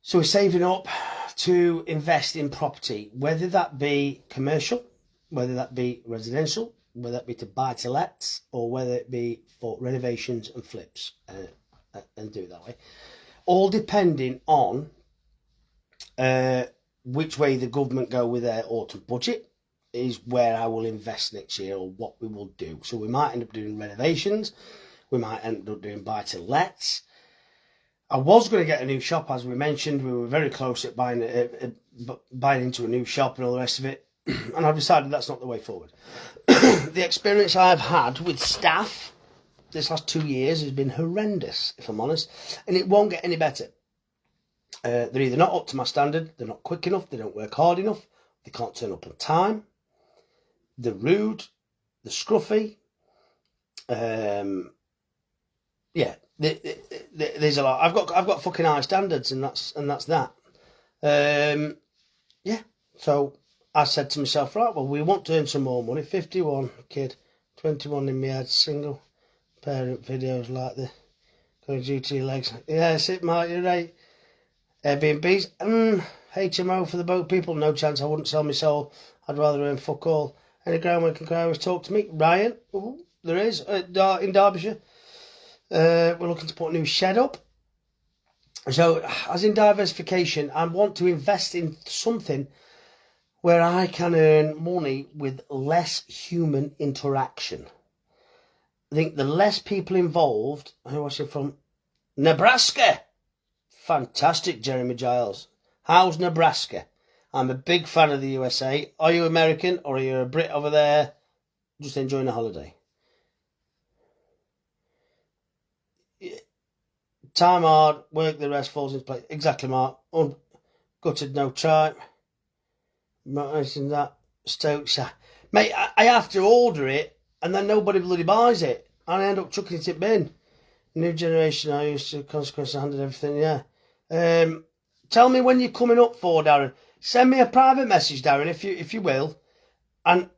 So we're saving up to invest in property, whether that be commercial, whether that be residential, whether that be to buy to let, or whether it be for renovations and flips, and do it that way. All depending on which way the government go with their autumn budget is where I will invest next year, or what we will do. So we might end up doing renovations, we might end up doing buy to lets. I was going to get a new shop, as we mentioned. We were very close at buying into a new shop and all the rest of it, and I've decided that's not the way forward. The experience I've had with staff this last 2 years has been horrendous, if I'm honest, and it won't get any better. They're either not up to my standard, they're not quick enough, they don't work hard enough, they can't turn up on time, they're rude, they're scruffy. There's a lot. I've got fucking high standards, and that's that. So I said to myself, right, well, we want to earn some more money. 51, kid, 21 in my head, single parent videos like this. Going due to your legs. Yeah, that's it, Mark, you're right. Airbnbs, HMO for the boat people, no chance. I wouldn't sell my soul. I'd rather earn fuck all. Any groundworking crowds talk to me? Ryan, there is, in Derbyshire. We're looking to put a new shed up. So, as in diversification, I want to invest in something where I can earn money with less human interaction. I think the less people involved, who was it from? Nebraska! Fantastic, Jeremy Giles. How's Nebraska? I'm a big fan of the USA. Are you American or are you a Brit over there just enjoying a holiday? Time hard, work the rest falls into place. Exactly, Mark. Gutted, no try. Not mentioning that. Stokes. Mate, I have to order it and then nobody bloody buys it. And I end up chucking it in bin. New generation, I used to consequence handle everything, yeah. Tell me when you're coming up for, Darren. Send me a private message, Darren, if you will. And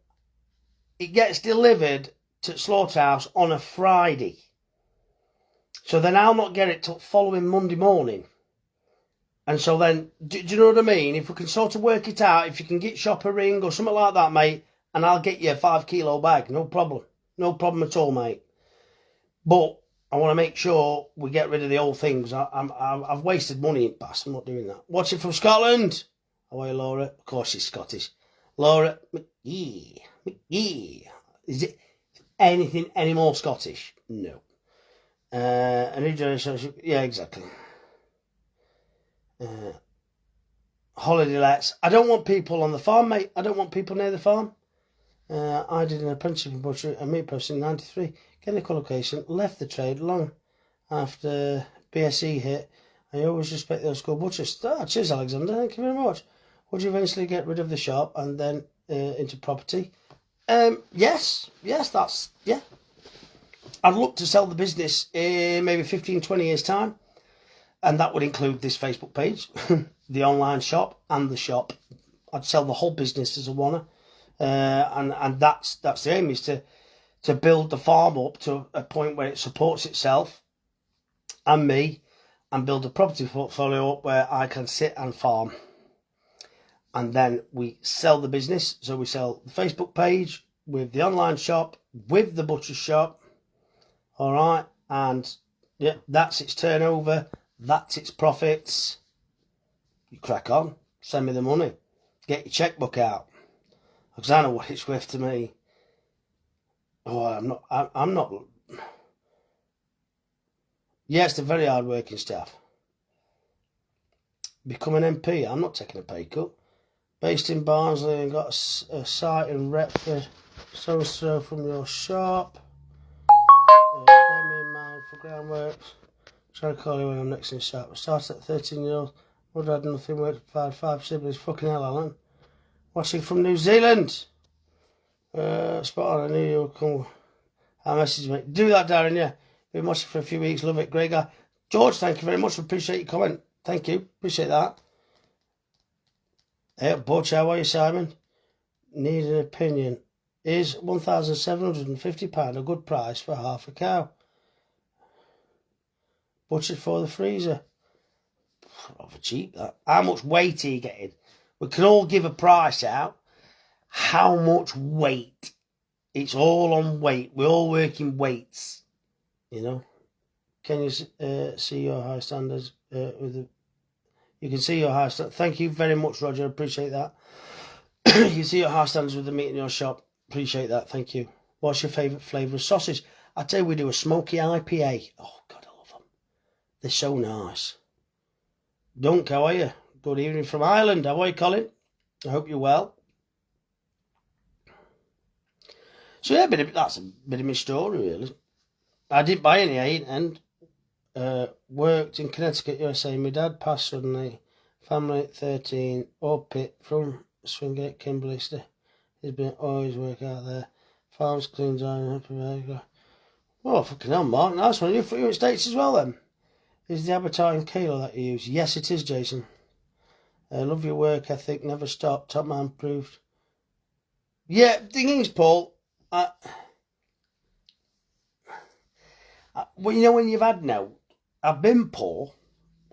it gets delivered to Slaughterhouse on a Friday. So then I'll not get it till following Monday morning. And so then, do you know what I mean? If we can sort of work it out, if you can get shop a ring or something like that, mate, and I'll get you a 5 kilo bag. No problem. No problem at all, mate. But I want to make sure we get rid of the old things. I've wasted money in the past. I'm not doing that. Watching from Scotland. How are you, Laura? Of course she's Scottish. Laura McGee. Is it anything any more Scottish? No. A new generation. Yeah, exactly. Holiday lets. I don't want people on the farm, mate. I don't want people near the farm. I did an apprenticeship in butchery and meat processing in 93. Getting the qualification, left the trade long after BSE hit. I always respect those school butchers. Cheers, Alexander. Thank you very much. Would you eventually get rid of the shop and then into property? Yes, that's, yeah. I'd look to sell the business in maybe 15, 20 years' time. And that would include this Facebook page, the online shop and the shop. I'd sell the whole business as a one. And that's the aim, is to build the farm up to a point where it supports itself and me, and build a property portfolio up where I can sit and farm. And then we sell the business. So we sell the Facebook page with the online shop, with the butcher shop. All right. And yeah, that's its turnover. That's its profits. You crack on. Send me the money. Get your checkbook out. Because I know what it's worth to me. Oh, I'm not. Yeah, it's the very hard working staff. Become an MP. I'm not taking a pay cut. Based in Barnsley and got a site in Retford. So from your shop. Bear me in mind for groundworks. Try to call you when I'm next in shop. I started at 13 years old. Would have had nothing, worked for 5 siblings. Fucking hell, Alan. Watching from New Zealand. Spot on, I knew you would come. I messaged me. Do that, Darren, yeah. Been watching for a few weeks. Love it. Great guy. George, thank you very much. Appreciate your comment. Thank you. Appreciate that. Hey, Butch, how are you, Simon? Need an opinion. Is £1,750 a good price for half a cow? Butchered for the freezer. Rather cheap, that. How much weight are you getting? We can all give a price out. How much weight? It's all on weight. We all work in weights. You know? Can you see your high standards with the... You can see your high standards. Thank you very much, Roger. Appreciate that. You can see your high standards with the meat in your shop. Appreciate that. Thank you. What's your favourite flavour of sausage? I tell you, we do a smoky IPA. Oh, God, I love them. They're so nice. Dunk, how are you? Good evening from Ireland. How are you, Colin? I hope you're well. So, yeah, that's a bit of my story, really. I didn't buy any and worked in Connecticut, USA. My dad passed suddenly. Family 13, up pit from Swingate, Kimberley. He's been always work out there. Farms clean down. Oh, fucking hell, Mark. Nice one. You're in States as well, then? Is the avatar in kilo that you use? Yes, it is, Jason. I love your work ethic. Never stop. Top man proved Yeah, thing is, Paul, well, you know, when you've had no, I've been poor.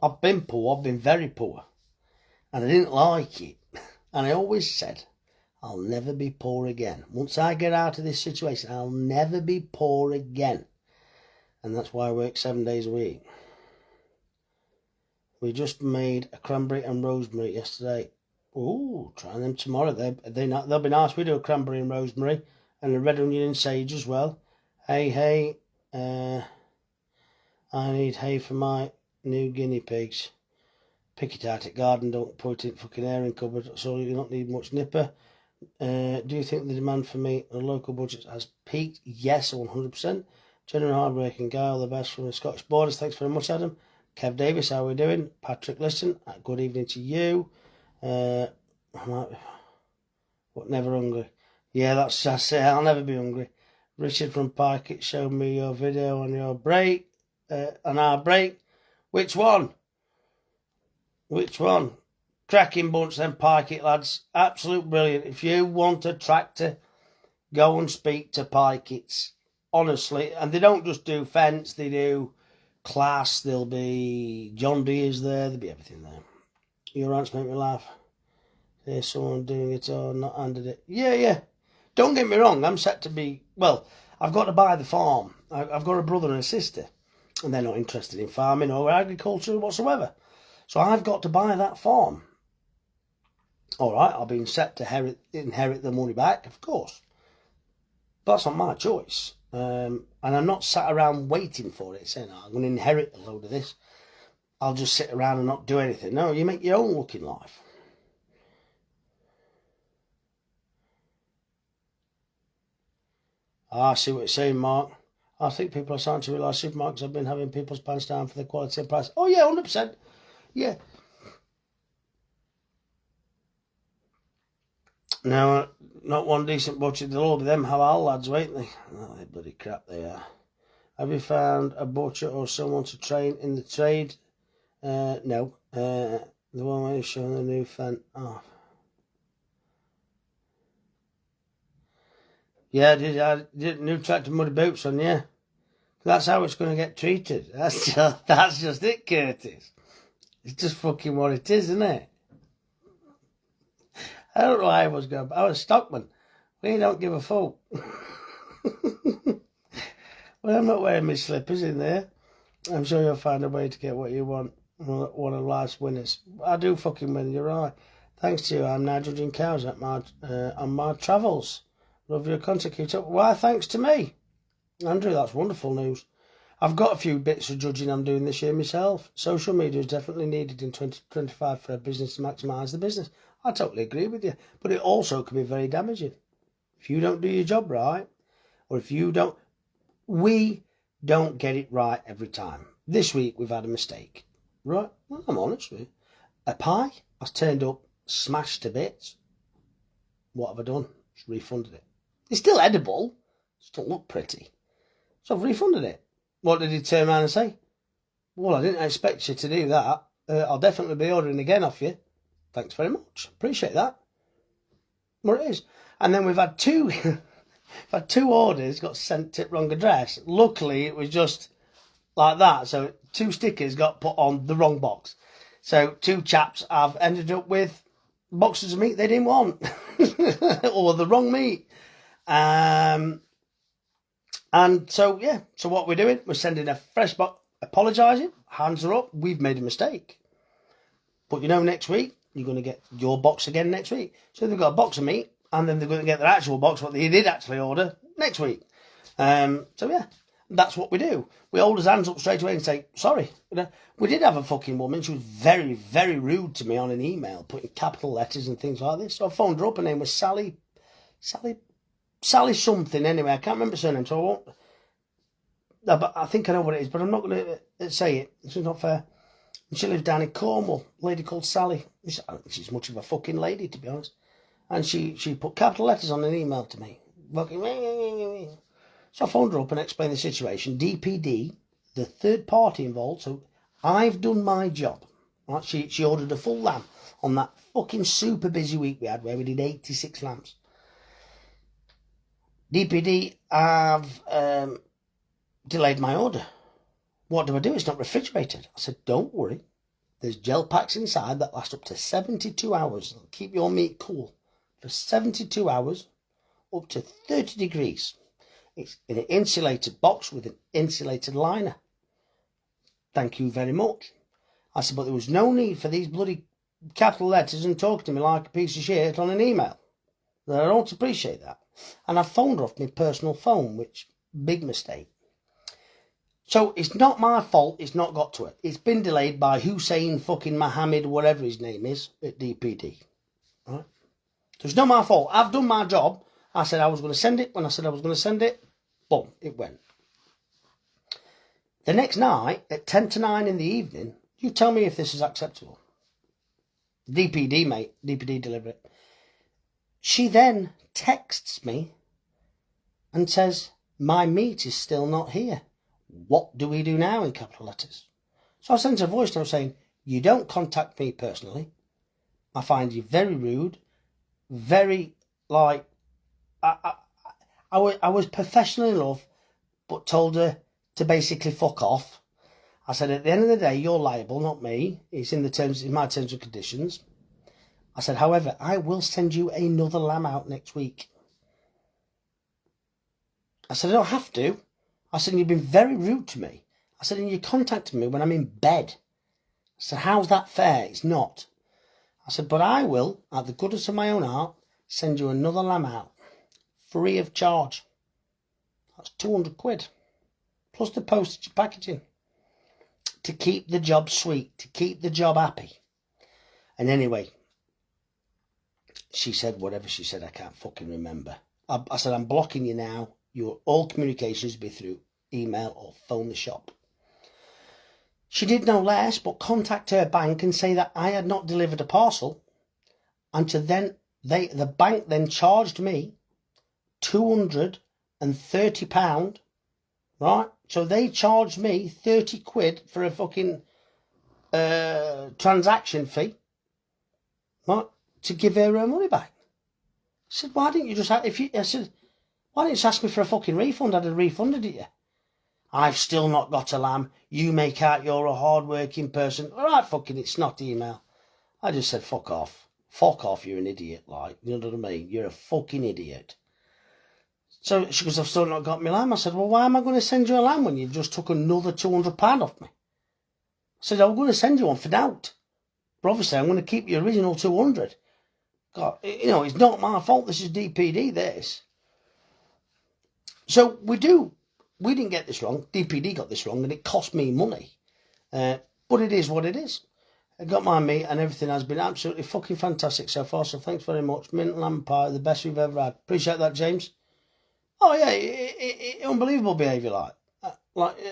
I've been poor. I've been very poor. And I didn't like it. And I always said, I'll never be poor again. Once I get out of this situation, I'll never be poor again. And that's why I work 7 days a week. We just made a cranberry and rosemary yesterday. Ooh, try them tomorrow. They'll be nice. We do a cranberry and rosemary and a red onion and sage as well. Hey, I need hay for my new guinea pigs. Pick it out at garden, don't put it in fucking airing cupboard, so you don't need much nipper. Do you think the demand for meat on local budgets has peaked? Yes, 100%. Genuine hard-working guy, all the best from the Scottish Borders. Thanks very much, Adam. Kev Davis, how are we doing? Patrick Listen, good evening to you. What, never hungry? Yeah, that's it. I'll never be hungry. Richard from Parkett showed me your video on your break, on our break. Which one? Cracking bunch, then Parkett lads. Absolute brilliant. If you want a tractor, go and speak to Parkett's. Honestly, and they don't just do fence, they do class, there'll be John Deere's there'll be everything there. Your rants make me laugh. There's someone doing it or not handed it. Yeah. Don't get me wrong, I'm set to be, well, I've got to buy the farm. I've got a brother and a sister, and they're not interested in farming or agriculture whatsoever. So I've got to buy that farm. All right, I've been set to inherit the money back, of course. But that's not my choice. And I'm not sat around waiting for it, saying, I'm going to inherit a load of this. I'll just sit around and not do anything. No, you make your own look in life. I see what you're saying, Mark. I think people are starting to realise supermarkets have been having people's pants down for the quality and price. Oh, yeah, 100%. Yeah. No, not one decent butcher. They'll all be them halal lads, won't they? Oh, they bloody crap they are. Have you found a butcher or someone to train in the trade? No. The one who's showing the new fan. Oh. Yeah, I did new tractor muddy boots on, yeah. That's how it's going to get treated. That's just it, Curtis. It's just fucking what it is, isn't it? I don't know how I was going. I was stockman. We don't give a fuck. Well, I'm not wearing my slippers in there. I'm sure you'll find a way to get what you want. One of life's winners. I do fucking win, you're right. Thanks to you, I'm now judging cows at on my travels. Love your content, keep it up. Why, thanks to me. Andrew, that's wonderful news. I've got a few bits of judging I'm doing this year myself. Social media is definitely needed in 2025 for a business to maximise the business. I totally agree with you. But it also can be very damaging. If you don't do your job right, or if you don't... We don't get it right every time. This week we've had a mistake. Right? Well, I'm honest with you. A pie has turned up, smashed to bits. What have I done? Just refunded it. It's still edible. Just don't look pretty. So I've refunded it. What did he turn around and say? Well, I didn't expect you to do that. I'll definitely be ordering again off you. Thanks very much. Appreciate that. Well, it is. And then we've had two... I've had 2 orders got sent to the wrong address. Luckily, it was just like that. So 2 stickers got put on the wrong box. So 2 chaps have ended up with boxes of meat they didn't want. Or the wrong meat. And so, yeah. So what we're doing, we're sending a fresh box, apologising, hands are up, we've made a mistake. But you know, next week, you're going to get your box again next week. So they've got a box of meat. And then they're going to get their actual box, what they did actually order, next week. So, yeah, that's what we do. We hold his hands up straight away and say, sorry. We did have a fucking woman. She was very, very rude to me on an email, putting capital letters and things like this. So I phoned her up. Her name was Sally something anyway. I can't remember her surname, so I won't. No, but I think I know what it is, but I'm not going to say it. This is not fair. And she lives down in Cornwall, a lady called Sally. I don't think she's much of a fucking lady, to be honest. And she put capital letters on an email to me. So I phoned her up and explained the situation. DPD, the third party involved, so I've done my job. Right? She ordered a full lamb on that fucking super busy week we had where we did 86 lambs. DPD have delayed my order. What do I do? It's not refrigerated. I said, don't worry. There's gel packs inside that last up to 72 hours. They'll keep your meat cool for 72 hours, up to 30 degrees. It's in an insulated box with an insulated liner. Thank you very much. I said, but there was no need for these bloody capital letters and talking to me like a piece of shit on an email. I don't appreciate that. And I phoned her off my personal phone, which, big mistake. So it's not my fault it's not got to it. It's been delayed by Hussein fucking Mohammed, whatever his name is, at DPD. Right? So it's not my fault. I've done my job. I said I was going to send it. When I said I was going to send it, boom, it went. The next night, at 10 to 9 in the evening, you tell me if this is acceptable. DPD, mate. DPD deliver it. She then texts me and says, my meat is still not here. What do we do now, in capital letters? So I sent her a voice note saying, you don't contact me personally. I find you very rude, very, like, I was professional enough, but told her to basically fuck off. I said, at the end of the day, you're liable, not me. It's in my terms and conditions. I said, however, I will send you another lamb out next week. I said, I don't have to. I said, you've been very rude to me. I said, and you contacted me when I'm in bed. I said, how's that fair? It's not. I said, but I will, at the goodness of my own heart, send you another lamb out. Free of charge. That's 200 quid. Plus the postage and packaging. To keep the job sweet. To keep the job happy. And anyway, she said whatever she said, I can't fucking remember. I said, I'm blocking you now. All communications be through email or phone the shop. She did no less but contact her bank and say that I had not delivered a parcel, and the bank then charged me £230, right? So they charged me 30 quid for a fucking transaction fee, right? To give her money back. I said, why didn't you just I said, why didn't you ask me for a fucking refund? I'd have refunded it you. I've still not got a lamb. You make out you're a hard-working person. All right, fucking, it's not email. I just said, fuck off. Fuck off, you're an idiot, like. You know what I mean? You're a fucking idiot. So she goes, I've still not got my lamb. I said, well, why am I going to send you a lamb when you just took another £200 off me? I said, I'm going to send you one for doubt. But obviously, I'm going to keep your original 200. God, you know, it's not my fault. This is DPD, this. So we didn't get this wrong. DPD got this wrong, and it cost me money. But it is what it is. I got my meat, and everything has been absolutely fucking fantastic so far. So thanks very much. Mint lamb pie, the best we've ever had. Appreciate that, James. Oh yeah, unbelievable behaviour, like,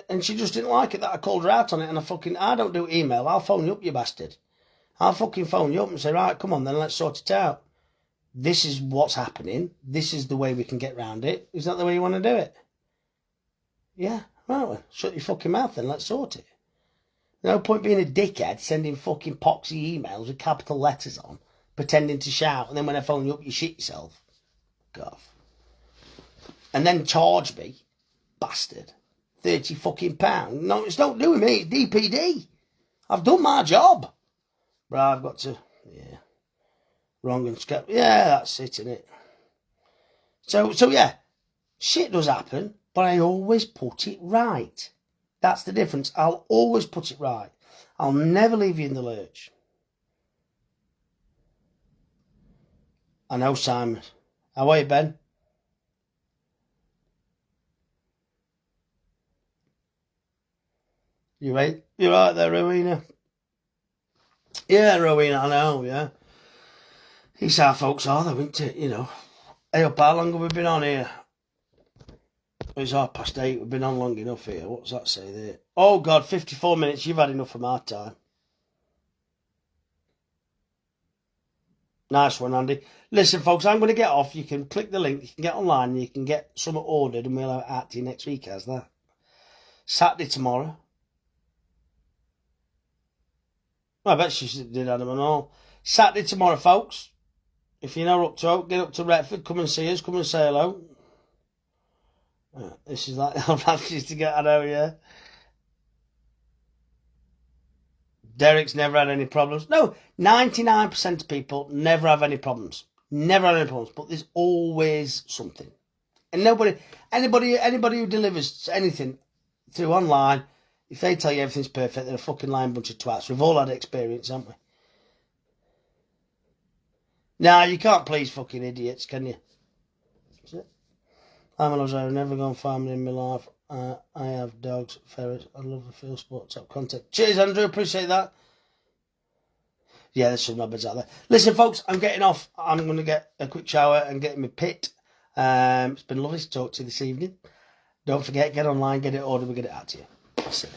and she just didn't like it that I called her out on it. And I don't do email. I'll phone you up, you bastard. I'll fucking phone you up and say, right, come on then, let's sort it out. This is what's happening. This is the way we can get round it. Is that the way you want to do it? Yeah, right then. Shut your fucking mouth then, let's sort it. No point being a dickhead sending fucking poxy emails with capital letters on, pretending to shout, and then when I phone you up, you shit yourself. Go off. And then charge me, bastard, 30 fucking pound. No, it's not doing me, it's DPD. I've done my job. But I've got to, yeah, wrong and scrap. Yeah, that's it, innit? So yeah, shit does happen, but I always put it right. That's the difference. I'll always put it right. I'll never leave you in the lurch. I know, Simon. How are you, Ben? You right? You're right there, Rowena. Yeah, Rowena, I know, yeah. It's how folks are, though, isn't it? You know. Hey, up, how long have we been on here? It's 8:30. We've been on long enough here. What's that say there? Oh, God, 54 minutes. You've had enough of my time. Nice one, Andy. Listen, folks, I'm going to get off. You can click the link. You can get online. And you can get something ordered, and we'll have it out to you next week. How's that? Saturday tomorrow. I bet she did, Adam and all. Saturday tomorrow, folks. If you're not up to it, get up to Retford. Come and see us. Come and say hello. This is like advantage to get. I know, yeah. Derek's never had any problems. No, 99% of people never have any problems. Never have any problems. But there's always something. And anybody who delivers anything through online, if they tell you everything's perfect, they're a fucking lying bunch of twats. We've all had experience, haven't we? Nah, you can't please fucking idiots, can you? That's it. I'm a lover. I've never gone farming in my life. I have dogs, ferrets. I love the field sport top content. Cheers, Andrew. Appreciate that. Yeah, there's some knobheads out there. Listen, folks, I'm getting off. I'm going to get a quick shower and get in my pit. It's been lovely to talk to you this evening. Don't forget, get online, get it ordered, we'll get it out to you. Silly.